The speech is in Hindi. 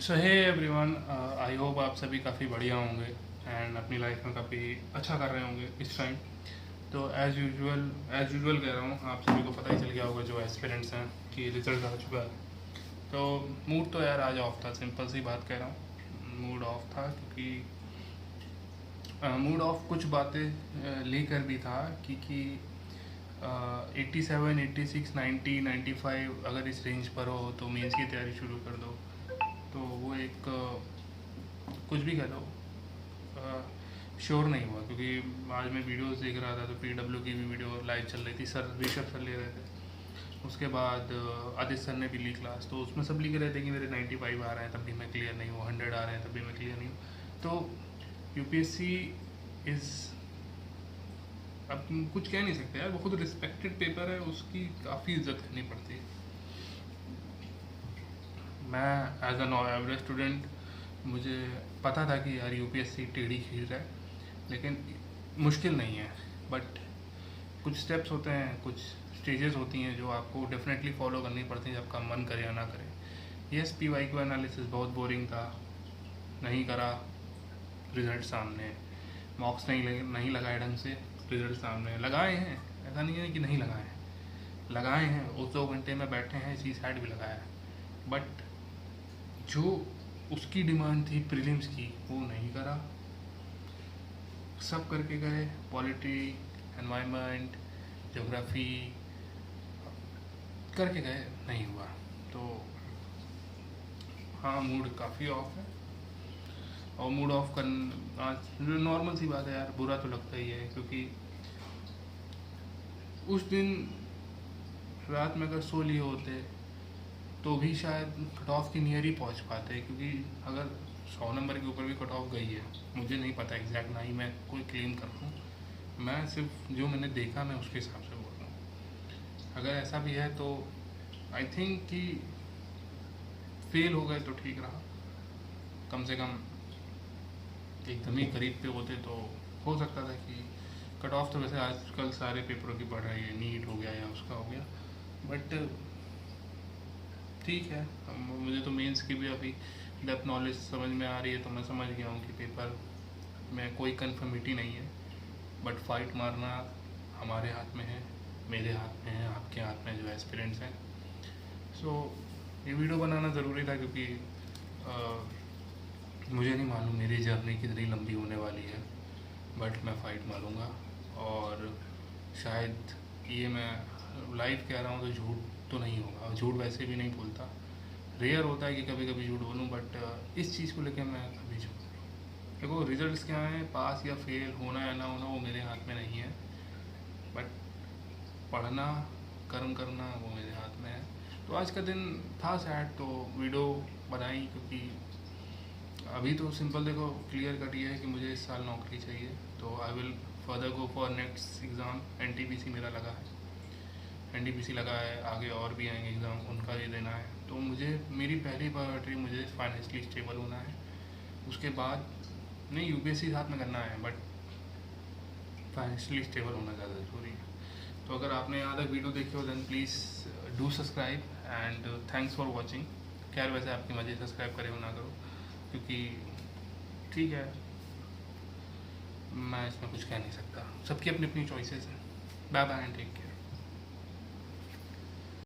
So hey everyone, I hope आप सभी काफ़ी बढ़िया होंगे एंड अपनी लाइफ में काफ़ी अच्छा कर रहे होंगे इस टाइम। तो एज़ यूजुअल कह रहा हूँ, आप सभी को पता ही चल गया होगा जो एस्पिरेंट्स हैं कि रिजल्ट आ चुका है। तो मूड तो यार आज ऑफ था, सिंपल सी बात कह रहा हूँ, मूड ऑफ था क्योंकि मूड ऑफ कुछ बातें लेकर भी था क्योंकि 87, 86, 90, 95 अगर इस रेंज पर हो तो मेंस की तैयारी शुरू कर दो। तो वो एक कुछ भी कह लो, श्योर नहीं हुआ क्योंकि आज मैं वीडियोस देख रहा था तो पीडब्ल्यू की भी वीडियो लाइव चल रही थी, सर ऋषभ सर ले रहे थे। उसके बाद आदित्य सर ने भी ली क्लास, तो उसमें सब लिख रहे थे कि मेरे 95 आ रहे हैं तब भी मैं क्लियर नहीं हूँ, 100 आ रहे हैं तब भी मैं क्लियर नहीं हूँ। तो यूपीएससी इज़, अब कुछ कह नहीं सकते यार, वो खुद रिस्पेक्टेड पेपर है, उसकी काफ़ी इज्जत करनी पड़ती है। मैं एज एन एवरेज स्टूडेंट, मुझे पता था कि यार यूपीएससी टेढ़ी खीर है, लेकिन मुश्किल नहीं है। बट कुछ स्टेप्स होते हैं, कुछ स्टेजेस होती हैं जो आपको डेफिनेटली फॉलो करनी पड़ती हैं, जब आपका मन करे या ना करे। यस, PYQ एनालिसिस बहुत बोरिंग था, नहीं करा, रिजल्ट सामने। मॉक्स नहीं लगाए ढंग से, रिजल्ट सामने। लगाए हैं, ऐसा नहीं है कि नहीं लगाए हैं, लगाए हैं, उस 2 घंटे में बैठे हैं, CSAT भी लगाया है। बट जो उसकी डिमांड थी प्रीलिम्स की, वो नहीं करा। सब करके गए, पॉलिटी, एनवायरनमेंट, ज्योग्राफी करके गए, नहीं हुआ। तो हाँ, मूड काफ़ी ऑफ है। और मूड ऑफ करना आज नॉर्मल सी बात है यार, बुरा तो लगता ही है क्योंकि उस दिन रात में अगर सो लिए होते तो भी शायद कट ऑफ के नियर ही पहुंच पाते, क्योंकि अगर 100 नंबर के ऊपर भी कट ऑफ गई है, मुझे नहीं पता एग्जैक्ट, ना ही मैं कोई क्लेम कर रहा हूँ, मैं सिर्फ जो मैंने देखा मैं उसके हिसाब से बोल रहा हूँ। अगर ऐसा भी है तो आई थिंक कि फेल हो गए तो ठीक रहा, कम से कम एकदम ही करीब पे होते तो हो सकता था कि कट ऑफ तो वैसे आजकल सारे पेपरों की बढ़ रही है, नीट हो गया या उसका हो गया। बट ठीक है, मुझे तो मेंस की भी अभी डेप्थ नॉलेज समझ में आ रही है, तो मैं समझ गया हूँ कि पेपर में कोई कन्फर्मिटी नहीं है। बट फाइट मारना हमारे हाथ में है, मेरे हाथ में है, आपके हाथ में जो एस्पिरेंट्स हैं। सो ये वीडियो बनाना ज़रूरी था क्योंकि मुझे नहीं मालूम मेरी जर्नी कितनी लंबी होने वाली है, बट मैं फ़ाइट मारूंगा। और शायद ये मैं लाइव कह रहा हूँ तो झूठ तो नहीं होगा, झूठ वैसे भी नहीं बोलता, रेयर होता है कि कभी कभी झूठ बोलूँ, बट इस चीज़ को लेकर मैं कभी झूठ बोलूँ। देखो, रिजल्ट्स क्या हैं, पास या फेल, होना या ना होना, वो मेरे हाथ में नहीं है। बट पढ़ना, कर्म करना, वो मेरे हाथ में है। तो आज का दिन था सैड, तो वीडियो बनाई क्योंकि अभी तो सिंपल देखो, क्लियर कट ये है कि मुझे इस साल नौकरी चाहिए। तो I will further go for next exam. NTPC मेरा लगा है, NTPC लगा है, आगे और भी आएंगे एग्ज़ाम, उनका भी देना है। तो मुझे, मेरी पहली प्रायोरिटी मुझे फाइनेंशियली स्टेबल होना है। उसके बाद नहीं, UPSC साथ में करना है, बट फाइनेंशियली स्टेबल होना ज़्यादा ज़रूरी है। तो अगर आपने यहाँ तक वीडियो देखी हो then please do subscribe and thanks for watching. खैर वैसे आपकी मर्ज़ी, सब्सक्राइब करें हो ना करो, क्योंकि ठीक है, मैं इसमें कुछ कह नहीं सकता, सबकी अपनी अपनी चॉइसेस हैं। Bye bye and take care.